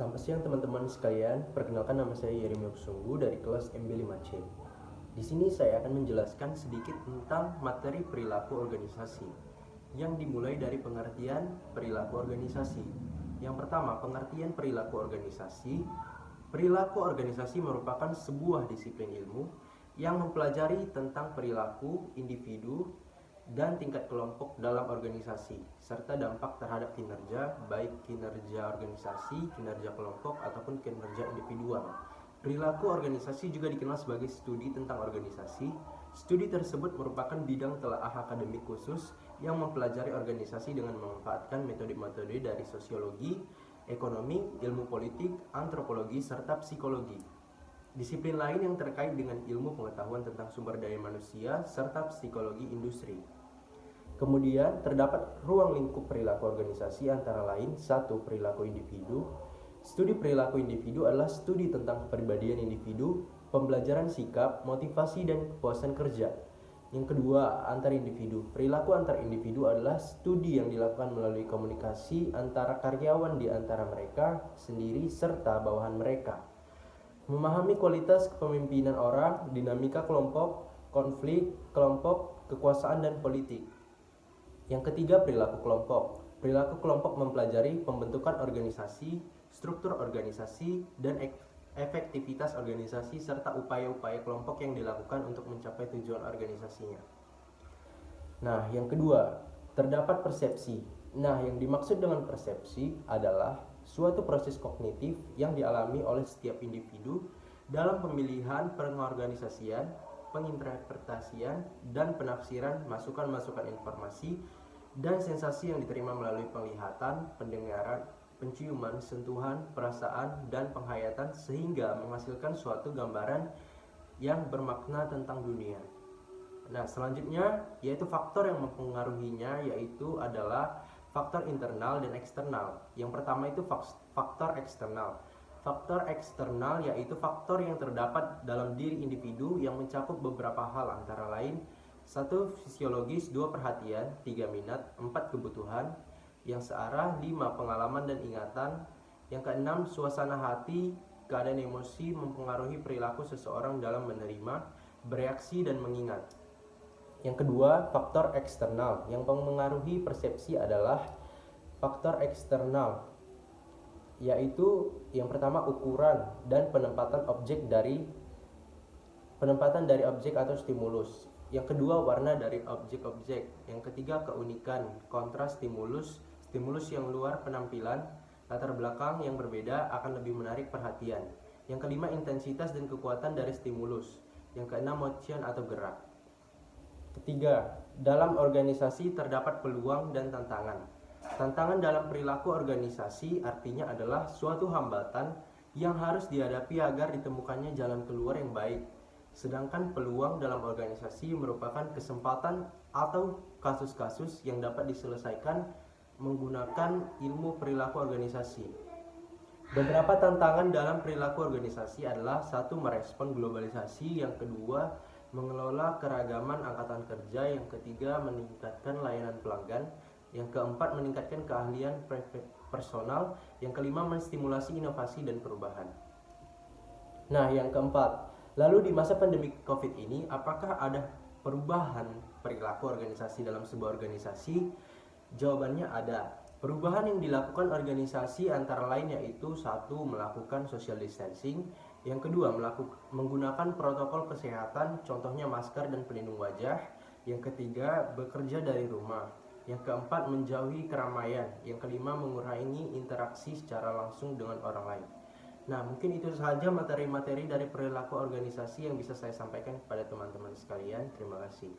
Selamat siang teman-teman sekalian, perkenalkan nama saya Yeremia Kusunggu dari kelas MB5C. Di sini saya akan menjelaskan sedikit tentang materi perilaku organisasi yang dimulai dari pengertian perilaku organisasi. Yang pertama, pengertian perilaku organisasi. Perilaku organisasi merupakan sebuah disiplin ilmu yang mempelajari tentang perilaku individu dan tingkat kelompok dalam organisasi, serta dampak terhadap kinerja, baik kinerja organisasi, kinerja kelompok, ataupun kinerja individual. Perilaku organisasi juga dikenal sebagai studi tentang organisasi. Studi tersebut merupakan bidang telaah akademik khusus yang mempelajari organisasi dengan memanfaatkan metode-metode dari sosiologi, ekonomi, ilmu politik, antropologi, serta psikologi. Disiplin lain yang terkait dengan ilmu pengetahuan tentang sumber daya manusia serta psikologi industri. Kemudian terdapat ruang lingkup perilaku organisasi antara lain 1. Perilaku individu. Studi perilaku individu adalah studi tentang kepribadian individu, pembelajaran sikap, motivasi, dan kepuasan kerja. Yang kedua, antar individu. Perilaku antar individu adalah studi yang dilakukan melalui komunikasi antara karyawan di antara mereka sendiri serta bawahan mereka. Memahami kualitas kepemimpinan orang, dinamika kelompok, konflik kelompok, kekuasaan, dan politik. Yang ketiga, perilaku kelompok. Perilaku kelompok mempelajari pembentukan organisasi, struktur organisasi, dan efektivitas organisasi serta upaya-upaya kelompok yang dilakukan untuk mencapai tujuan organisasinya. Nah, yang kedua, terdapat persepsi. Nah, yang dimaksud dengan persepsi adalah suatu proses kognitif yang dialami oleh setiap individu dalam pemilihan, pengorganisasian, penginterpretasian, dan penafsiran masukan-masukan informasi dan sensasi yang diterima melalui penglihatan, pendengaran, penciuman, sentuhan, perasaan, dan penghayatan sehingga menghasilkan suatu gambaran yang bermakna tentang dunia. Nah, selanjutnya yaitu faktor yang mempengaruhinya yaitu adalah faktor internal dan eksternal. Yang pertama itu faktor eksternal. Faktor eksternal yaitu faktor yang terdapat dalam diri individu yang mencakup beberapa hal antara lain 1. Fisiologis, 2. Perhatian, 3. Minat, 4. Kebutuhan yang searah, 5. Pengalaman dan ingatan. Yang keenam, suasana hati, keadaan emosi mempengaruhi perilaku seseorang dalam menerima, bereaksi, dan mengingat. Yang kedua, faktor eksternal. Yang mempengaruhi persepsi adalah faktor eksternal, yaitu yang pertama ukuran dan penempatan dari objek atau stimulus. Yang kedua, warna dari objek-objek. Yang ketiga, keunikan, kontras stimulus yang luar penampilan, latar belakang yang berbeda akan lebih menarik perhatian. Yang kelima, intensitas dan kekuatan dari stimulus. Yang keenam, motion atau gerak. Ketiga, dalam organisasi terdapat peluang dan tantangan. Tantangan dalam perilaku organisasi artinya adalah suatu hambatan yang harus dihadapi agar ditemukannya jalan keluar yang baik. Sedangkan peluang dalam organisasi merupakan kesempatan atau kasus-kasus yang dapat diselesaikan menggunakan ilmu perilaku organisasi. Beberapa tantangan dalam perilaku organisasi adalah 1. Merespon globalisasi, yang kedua mengelola keragaman angkatan kerja, yang ketiga meningkatkan layanan pelanggan, yang keempat meningkatkan keahlian personal, yang kelima menstimulasi inovasi dan perubahan. Nah, yang keempat, lalu di masa pandemi COVID ini, apakah ada perubahan perilaku organisasi dalam sebuah organisasi? Jawabannya ada. Perubahan yang dilakukan organisasi antara lain yaitu 1. Melakukan social distancing, yang kedua menggunakan protokol kesehatan, contohnya masker dan pelindung wajah, yang ketiga bekerja dari rumah, yang keempat menjauhi keramaian, yang kelima mengurangi interaksi secara langsung dengan orang lain. Nah, mungkin itu saja materi-materi dari perilaku organisasi yang bisa saya sampaikan kepada teman-teman sekalian. Terima kasih.